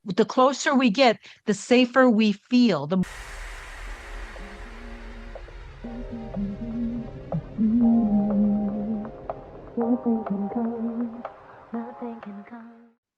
The closer we get, the safer we feel.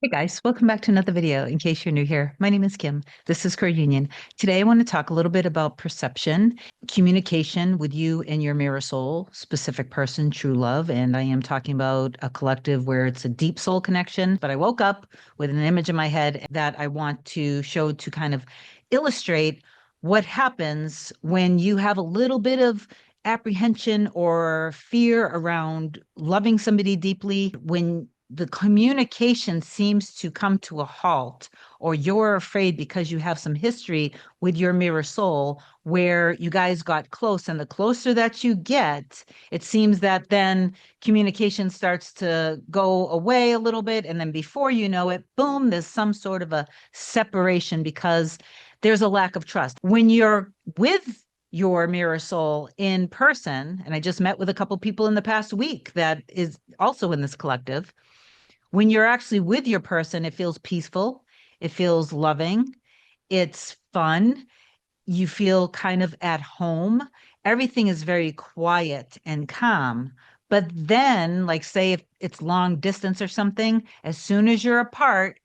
Hey guys, welcome back to another video. In case you're new here, my name is Kim. This is Core Union. Today I want to talk a little bit about perception, communication with you and your mirror soul, specific person, true love. And I am talking about a collective where it's a deep soul connection. But I woke up with an image in my head that I want to show to kind of illustrate what happens when you have a little bit of apprehension or fear around loving somebody deeply, when the communication seems to come to a halt, or you're afraid because you have some history with your mirror soul where you guys got close. And the closer that you get, it seems that then communication starts to go away a little bit. And then before you know it, boom, there's some sort of a separation because there's a lack of trust. When you're with your mirror soul in person, and I just met with a couple people in the past week that is also in this collective, when you're actually with your person, it feels peaceful, it feels loving, it's fun, you feel kind of at home. Everything is very quiet and calm. But then, like, say if it's long distance or something, as soon as you're apart,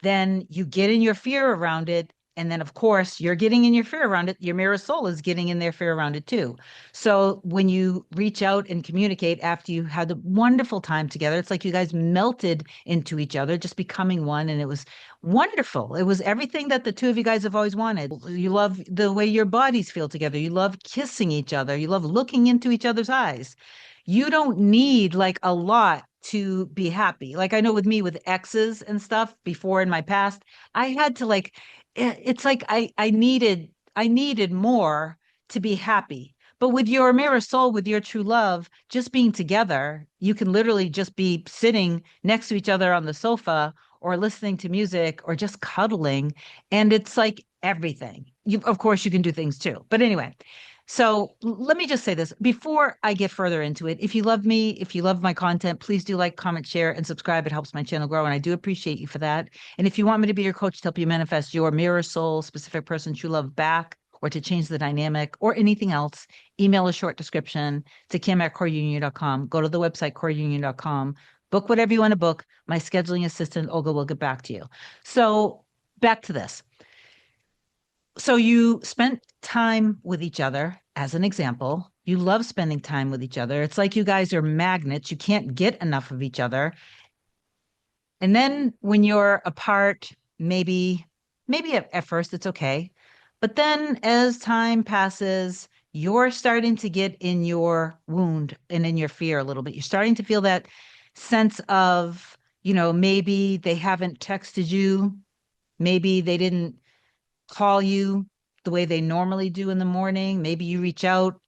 then you get in your fear around it. And then, of course, you're getting in your fear around it. Your mirror soul is getting in their fear around it too. So when you reach out and communicate after you had a wonderful time together, it's like you guys melted into each other, just becoming one. And it was wonderful. It was everything that the two of you guys have always wanted. You love the way your bodies feel together. You love kissing each other. You love looking into each other's eyes. You don't need like a lot to be happy. Like I know with me with exes and stuff before in my past, I had to like it's like I needed more to be happy. But with your mirror soul, with your true love, just being together, you can literally just be sitting next to each other on the sofa or listening to music or just cuddling. And it's like everything. You, of course, you can do things too. But anyway, so let me just say this before I get further into it. If you love me, if you love my content, please do like, comment, share, and subscribe. It helps my channel grow. And I do appreciate you for that. And if you want me to be your coach to help you manifest your mirror soul, specific person, true love back, or to change the dynamic or anything else, email a short description to kim@coreunion.com. Go to the website, coreunion.com. Book whatever you want to book. My scheduling assistant, Olga, will get back to you. So back to this. So you spent time with each other, as an example. You love spending time with each other. It's like you guys are magnets. You can't get enough of each other. And then when you're apart, maybe at first it's okay. But then as time passes, you're starting to get in your wound and in your fear a little bit. You're starting to feel that sense of, maybe they haven't texted you. Maybe they didn't call you the way they normally do in the morning. Maybe you reach out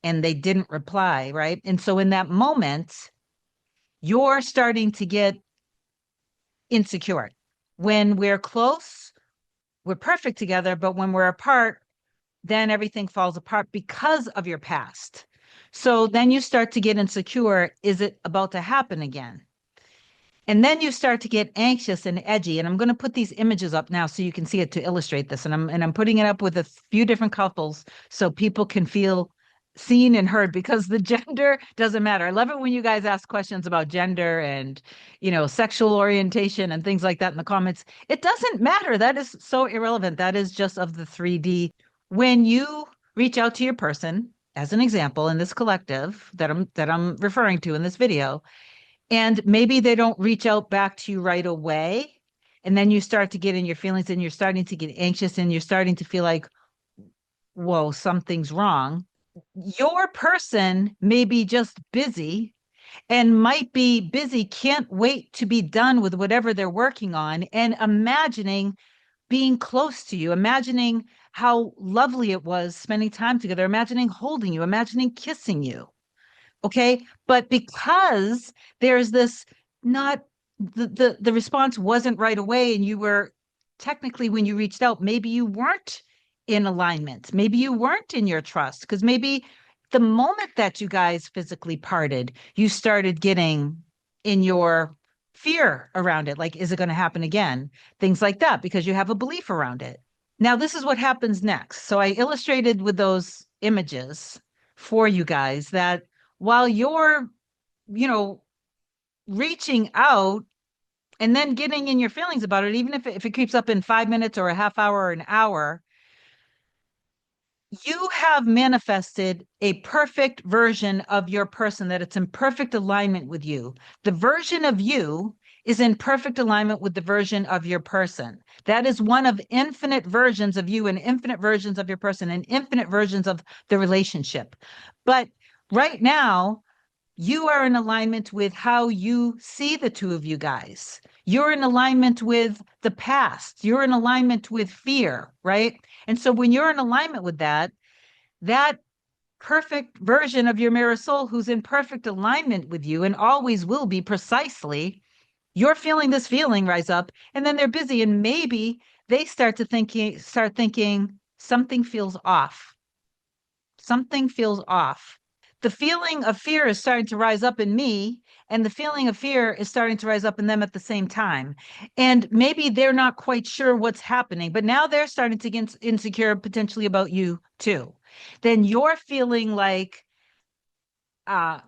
and they didn't reply, right? And so in that moment, you're starting to get insecure. When we're close, we're perfect together, but when we're apart, then everything falls apart because of your past. So then you start to get insecure. Is it about to happen again? And then you start to get anxious and edgy. And I'm going to put these images up now so you can see it to illustrate this. And I'm putting it up with a few different couples so people can feel seen and heard, because the gender doesn't matter. I love it when you guys ask questions about gender and, sexual orientation and things like that in the comments. It doesn't matter. That is so irrelevant. That is just of the 3D. When you reach out to your person, as an example, in this collective that I'm referring to in this video, and maybe they don't reach out back to you right away. And then you start to get in your feelings and you're starting to get anxious and you're starting to feel like, whoa, something's wrong. Your person may be just busy and might be busy, can't wait to be done with whatever they're working on and imagining being close to you, imagining how lovely it was spending time together, imagining holding you, imagining kissing you. Okay. But because there's this not the response wasn't right away, and you were technically, when you reached out, maybe you weren't in alignment. Maybe you weren't in your trust, because maybe the moment that you guys physically parted, you started getting in your fear around it. Like, is it going to happen again? Things like that, because you have a belief around it. Now, this is what happens next. So I illustrated with those images for you guys that while you're, you know, reaching out and then getting in your feelings about it, even if it creeps up in 5 minutes or a half hour or an hour, you have manifested a perfect version of your person, that it's in perfect alignment with you. The version of you is in perfect alignment with the version of your person. That is one of infinite versions of you and infinite versions of your person and infinite versions of the relationship. But right now, you are in alignment with how you see the two of you guys. You're in alignment with the past. You're in alignment with fear, right? And so when you're in alignment with that, that perfect version of your mirror soul who's in perfect alignment with you and always will be precisely, you're feeling this feeling rise up, and then they're busy, and maybe they start thinking something feels off. Something feels off. The feeling of fear is starting to rise up in me, and the feeling of fear is starting to rise up in them at the same time. And maybe they're not quite sure what's happening, but now they're starting to get insecure potentially about you too. Then you're feeling like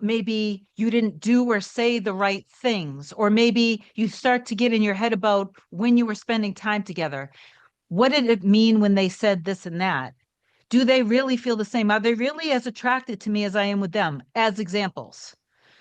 maybe you didn't do or say the right things, or maybe you start to get in your head about when you were spending time together. What did it mean when they said this and that? Do they really feel the same? Are they really as attracted to me as I am with them, as examples?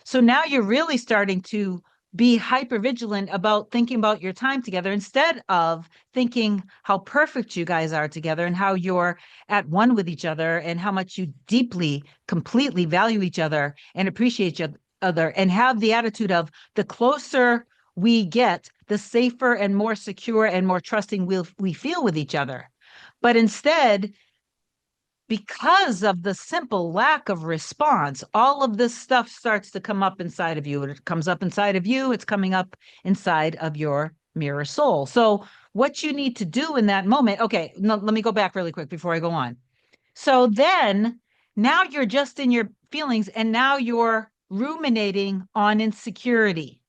So now you're really starting to be hyper vigilant about thinking about your time together instead of thinking how perfect you guys are together and how you're at one with each other and how much you deeply, completely value each other and appreciate each other, and have the attitude of the closer we get, the safer and more secure and more trusting we feel with each other. But instead, because of the simple lack of response, all of this stuff starts to come up inside of you. It comes up inside of you, it's coming up inside of your mirror soul. So, what you need to do in that moment, okay, no, let me go back really quick before I go on. So, then now you're just in your feelings, and now you're ruminating on insecurity.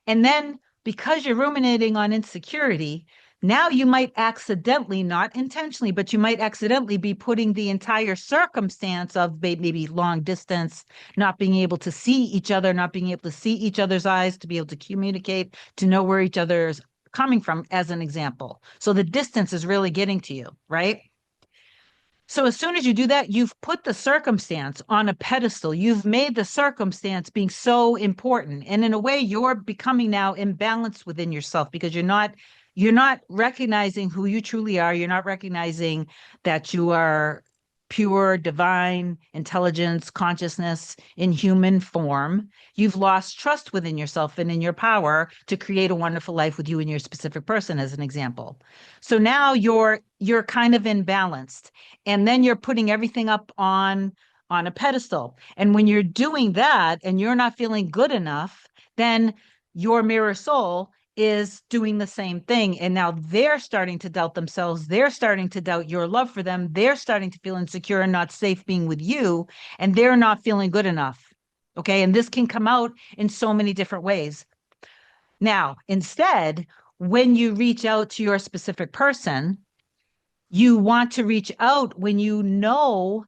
And then because you're ruminating on insecurity, now you might accidentally, not intentionally, but you might accidentally be putting the entire circumstance of maybe long distance, not being able to see each other, not being able to see each other's eyes, to be able to communicate, to know where each other is coming from, as an example. So the distance is really getting to you, right? So as soon as you do that, you've put the circumstance on a pedestal. You've made the circumstance being so important. And in a way, you're becoming now imbalanced within yourself, because you're not recognizing who you truly are. You're not recognizing that you are pure, divine intelligence, consciousness in human form. You've lost trust within yourself and in your power to create a wonderful life with you and your specific person, as an example. So now you're kind of imbalanced, and then you're putting everything up on a pedestal. And when you're doing that and you're not feeling good enough, then your mirror soul is doing the same thing. And now they're starting to doubt themselves. They're starting to doubt your love for them. They're starting to feel insecure and not safe being with you. And they're not feeling good enough. Okay. And this can come out in so many different ways. Now, instead, when you reach out to your specific person, you want to reach out when you know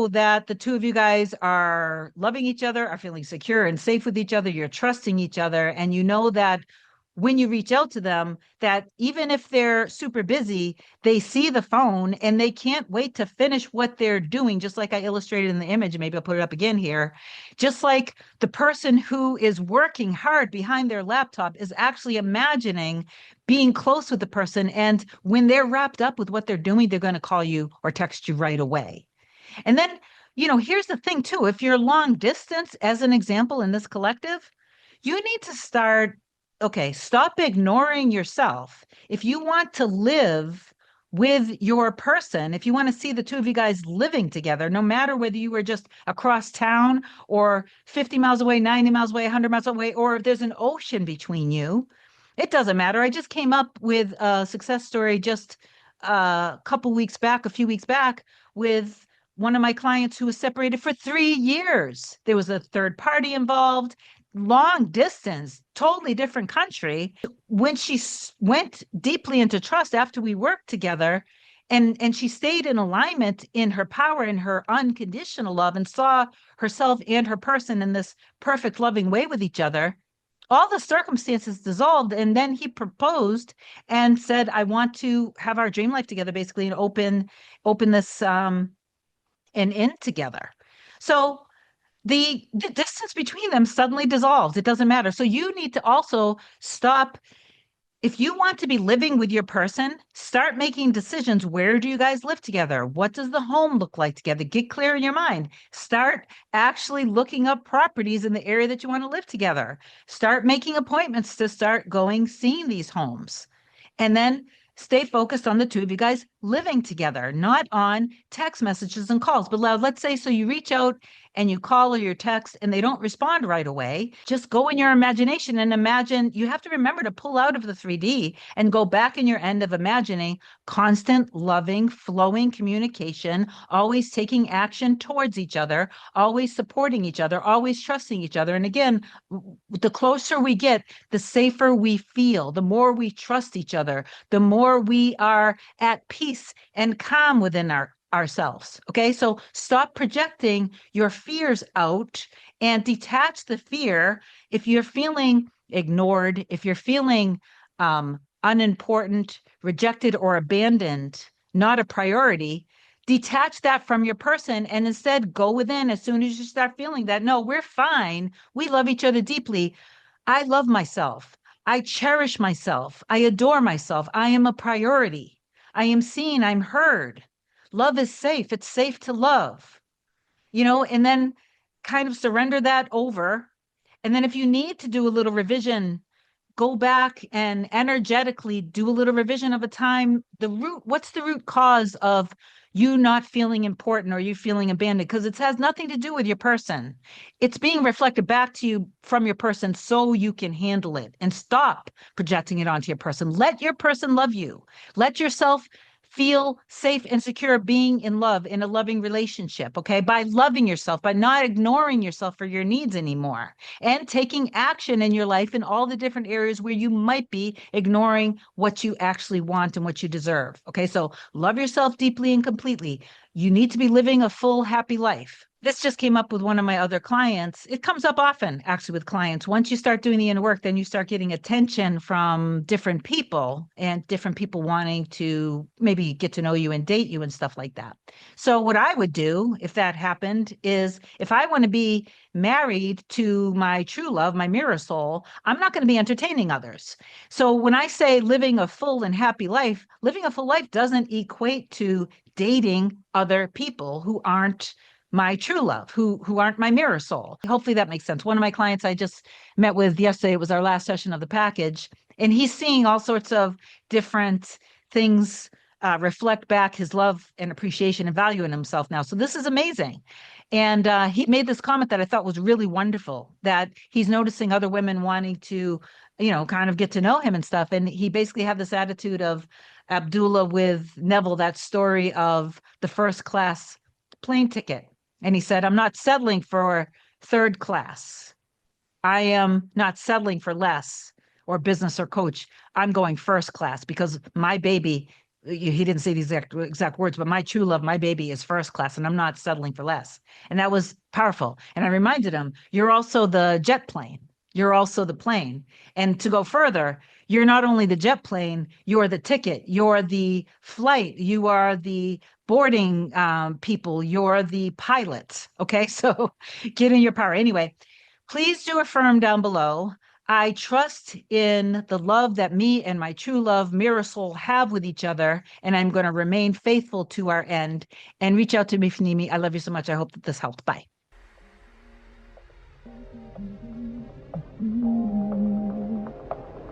that the two of you guys are loving each other, are feeling secure and safe with each other, you're trusting each other, and you know that when you reach out to them, that even if they're super busy, they see the phone and they can't wait to finish what they're doing, just like I illustrated in the image. Maybe I'll put it up again here. Just like the person who is working hard behind their laptop is actually imagining being close with the person. And when they're wrapped up with what they're doing, they're going to call you or text you right away. And then, here's the thing too. If you're long distance, as an example, in this collective, you need to stop ignoring yourself. If you want to live with your person, if you want to see the two of you guys living together, no matter whether you were just across town or 50 miles away, 90 miles away, 100 miles away, or if there's an ocean between you, it doesn't matter. I just came up with a success story just a few weeks back, with one of my clients who was separated for 3 years. There was a third party involved. long distance, totally different country. When she went deeply into trust after we worked together, and she stayed in alignment in her power and her unconditional love, and saw herself and her person in this perfect loving way with each other, all the circumstances dissolved. And then he proposed and said, I want to have our dream life together, basically, and open this an in together. So the distance between them suddenly dissolves. It doesn't matter. So you need to also stop. If you want to be living with your person, start making decisions. Where do you guys live together? What does the home look like together? Get clear in your mind. Start actually looking up properties in the area that you want to live together. Start making appointments to start going, seeing these homes. And then stay focused on the two of you guys living together, not on text messages and calls. But let's say, so you reach out and you call or you text and they don't respond right away. Just go in your imagination and imagine. You have to remember to pull out of the 3D and go back in your end of imagining constant, loving, flowing communication, always taking action towards each other, always supporting each other, always trusting each other. And again, the closer we get, the safer we feel, the more we trust each other, the more we are at peace and calm within ourselves. Okay, so stop projecting your fears out and detach the fear. If you're feeling ignored, if you're feeling unimportant, rejected, or abandoned, not a priority, detach that from your person and instead go within as soon as you start feeling that. No, we're fine. We love each other deeply. I love myself. I cherish myself. I adore myself. I am a priority. I am seen. I'm heard. Love is safe. It's safe to love, and then kind of surrender that over. And then if you need to do a little revision, go back and energetically do a little revision of a time. What's the root cause of you not feeling important or you feeling abandoned? Because it has nothing to do with your person. It's being reflected back to you from your person so you can handle it and stop projecting it onto your person. Let your person love you. Let yourself feel safe and secure being in love, in a loving relationship, okay? By loving yourself, by not ignoring yourself for your needs anymore, and taking action in your life in all the different areas where you might be ignoring what you actually want and what you deserve. Okay, so love yourself deeply and completely. You need to be living a full, happy life. This just came up with one of my other clients. It comes up often, actually, with clients. Once you start doing the inner work, then you start getting attention from different people and different people wanting to maybe get to know you and date you and stuff like that. So what I would do if that happened is, if I want to be married to my true love, my mirror soul, I'm not going to be entertaining others. So when I say living a full and happy life, living a full life doesn't equate to dating other people who aren't my true love, who aren't my mirror soul. Hopefully that makes sense. One of my clients I just met with yesterday, it was our last session of the package, and he's seeing all sorts of different things reflect back his love and appreciation and value in himself now. So this is amazing. And he made this comment that I thought was really wonderful, that he's noticing other women wanting to, kind of get to know him and stuff. And he basically had this attitude of Abdullah with Neville, that story of the first class plane ticket. And he said, I'm not settling for third class. I am not settling for less or business or coach. I'm going first class because my baby, he didn't say these exact words, but my true love, my baby is first class, and I'm not settling for less. And that was powerful. And I reminded him, you're also the jet plane. You're also the plane. And to go further, you're not only the jet plane, you're the ticket, you're the flight, you are the boarding people, you're the pilot. Okay, so get in your power. Anyway, please do affirm down below. I trust in the love that me and my true love, mirror soul, have with each other, and I'm going to remain faithful to our end. And reach out to me if you need me. I love you so much. I hope that this helped. Bye.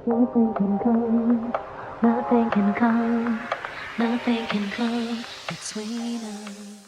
Nothing can come, nothing can come, nothing can come between us.